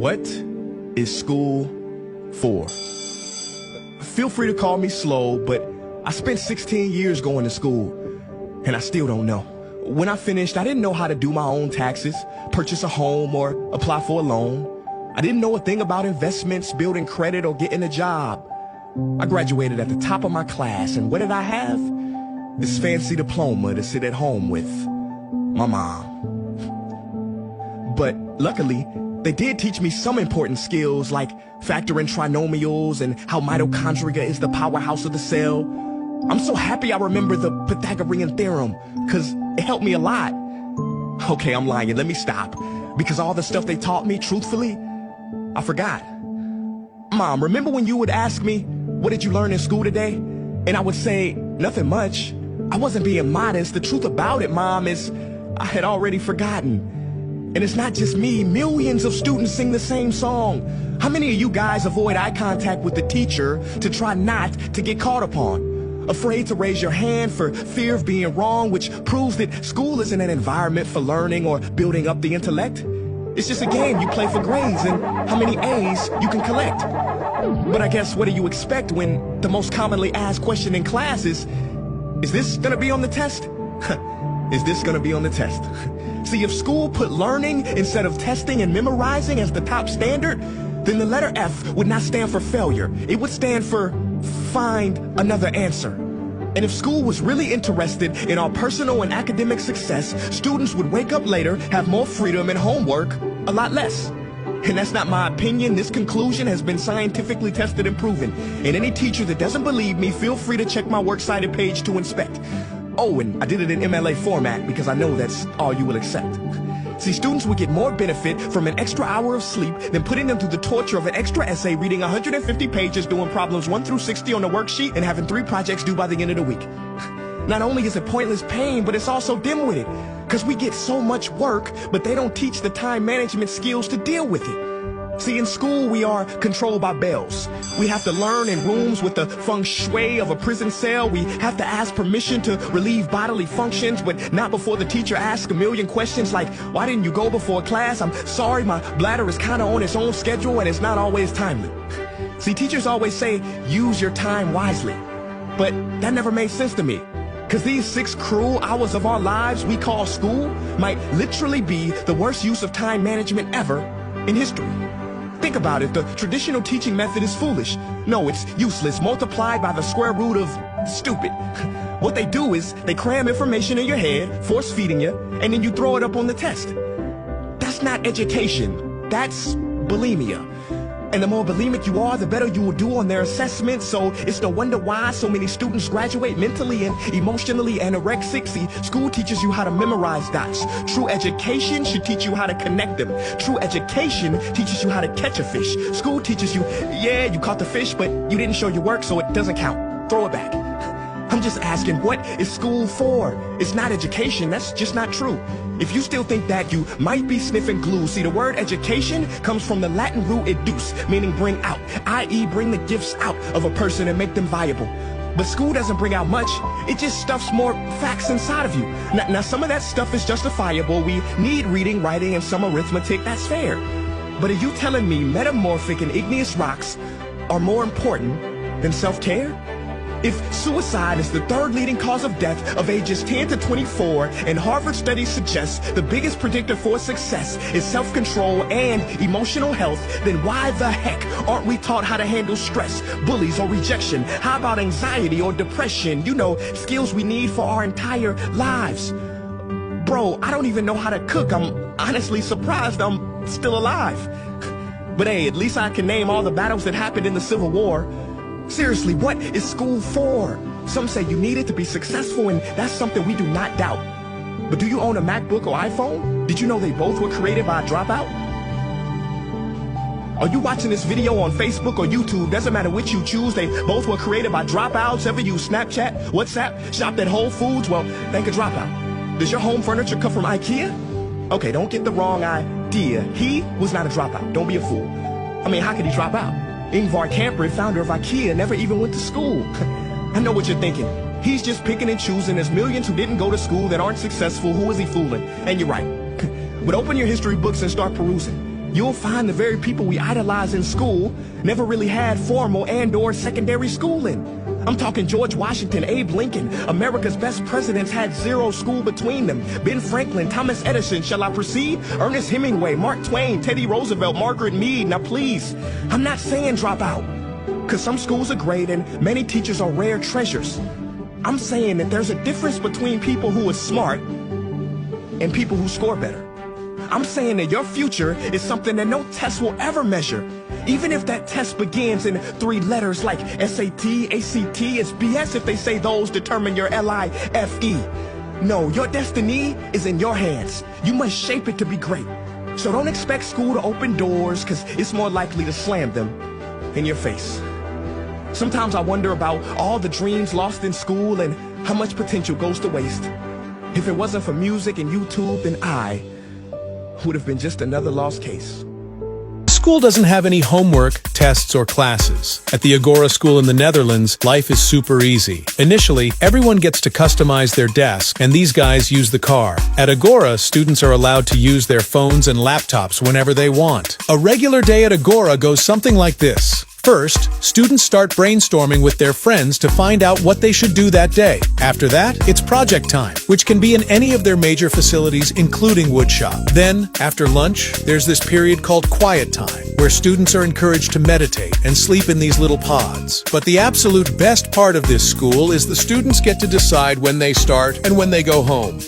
What is school for? Feel free to call me slow, but I spent 16 years going to school, and I still don't know. When I finished, I didn't know how to do my own taxes, purchase a home, or apply for a loan. I didn't know a thing about investments, building credit, or getting a job. I graduated at the top of my class, and what did I have? This fancy diploma to sit at home with my mom. But luckily, they did teach me some important skills like factoring trinomials and how mitochondria is the powerhouse of the cell. I'm so happy I remember the Pythagorean theorem, because it helped me a lot. Okay, I'm lying. Let me stop. Because all the stuff they taught me, truthfully, I forgot. Mom, remember when you would ask me, what did you learn in school today? And I would say, nothing much. I wasn't being modest. The truth about it, Mom, is I had already forgotten. And it's not just me. Millions of students sing the same song. How many of you guys avoid eye contact with the teacher to try not to get caught upon? Afraid to raise your hand for fear of being wrong, which proves that school isn't an environment for learning or building up the intellect. It's just a game you play for grades and how many A's you can collect. But I guess what do you expect when the most commonly asked question in class is this gonna be on the test? Is this gonna be on the test? See, if school put learning instead of testing and memorizing as the top standard, then the letter F would not stand for failure. It would stand for find another answer. And if school was really interested in our personal and academic success, students would wake up later, have more freedom and homework, a lot less. And that's not my opinion. This conclusion has been scientifically tested and proven. And any teacher that doesn't believe me, feel free to check my works cited page to inspect. Oh, and I did it in MLA format because I know that's all you will accept. See, students would get more benefit from an extra hour of sleep than putting them through the torture of an extra essay, reading 150 pages, doing problems 1 through 60 on the worksheet, and having 3 projects due by the end of the week. Not only is it pointless pain, but it's also dim-witted, because we get so much work, but they don't teach the time management skills to deal with it. See, in school, we are controlled by bells. We have to learn in rooms with the feng shui of a prison cell. We have to ask permission to relieve bodily functions, but not before the teacher asks a million questions like, why didn't you go before class? I'm sorry, my bladder is kind of on its own schedule and it's not always timely. See, teachers always say, use your time wisely. But that never made sense to me. Because these 6 cruel hours of our lives we call school might literally be the worst use of time management ever in history. Think about it, the traditional teaching method is foolish. No, it's useless, multiplied by the square root of stupid. What they do is they cram information in your head, force feeding you, and then you throw it up on the test. That's not education, that's bulimia. And the more bulimic you are, the better you will do on their assessment. So it's no wonder why so many students graduate mentally and emotionally anorexic. See, school teaches you how to memorize dots. True education should teach you how to connect them. True education teaches you how to catch a fish. School teaches you, yeah, you caught the fish, but you didn't show your work, so it doesn't count. Throw it back. I'm just asking, what is school for? It's not education, that's just not true. If you still think that, you might be sniffing glue. See, the word education comes from the Latin root educe, meaning bring out, i.e. bring the gifts out of a person and make them viable. But school doesn't bring out much, it just stuffs more facts inside of you. Now some of that stuff is justifiable. We need reading, writing, and some arithmetic, that's fair. But are you telling me metamorphic and igneous rocks are more important than self-care? If suicide is the 3rd leading cause of death of ages 10 to 24, and Harvard studies suggest the biggest predictor for success is self-control and emotional health, then why the heck aren't we taught how to handle stress, bullies, or rejection? How about anxiety or depression? You know, skills we need for our entire lives. Bro, I don't even know how to cook. I'm honestly surprised I'm still alive. But hey, at least I can name all the battles that happened in the Civil War. Seriously, what is school for? Some say you need it to be successful, and that's something we do not doubt. But do you own a MacBook or iPhone? Did you know they both were created by a dropout? Are you watching this video on Facebook or YouTube? Doesn't matter which you choose, they both were created by dropouts. Ever use Snapchat, WhatsApp, shopped at Whole Foods? Well, thank a dropout. Does your home furniture come from IKEA? Okay, don't get the wrong idea. He was not a dropout. Don't be a fool. I mean, how could he drop out? Ingvar Kamprad, founder of IKEA, never even went to school. I know what you're thinking. He's just picking and choosing. There's millions who didn't go to school that aren't successful. Who is he fooling? And you're right. But open your history books and start perusing. you'll find the very people we idolize in school never really had formal and/or secondary schooling. I'm talking George Washington, Abe Lincoln. America's best presidents had zero school between them. Ben Franklin, Thomas Edison, shall I proceed? Ernest Hemingway, Mark Twain, Teddy Roosevelt, Margaret Mead. Now please, I'm not saying drop out, because some schools are great and many teachers are rare treasures. I'm saying that there's a difference between people who are smart and people who score better. I'm saying that your future is something that no test will ever measure. Even if that test begins in 3 letters like SAT, ACT, it's BS if they say those determine your LIFE. No, your destiny is in your hands. You must shape it to be great. So don't expect school to open doors, because it's more likely to slam them in your face. Sometimes I wonder about all the dreams lost in school and how much potential goes to waste. If it wasn't for music and YouTube, then I would have been just another lost case. School doesn't have any homework, tests, or classes. At the Agora School in the Netherlands, life is super easy. Initially, everyone gets to customize their desk, and these guys use the car. At Agora, students are allowed to use their phones and laptops whenever they want. A regular day at Agora goes something like this. First, students start brainstorming with their friends to find out what they should do that day. After that, it's project time, which can be in any of their major facilities, including woodshop. Then, after lunch, there's this period called quiet time, where students are encouraged to meditate and sleep in these little pods. But the absolute best part of this school is the students get to decide when they start and when they go home.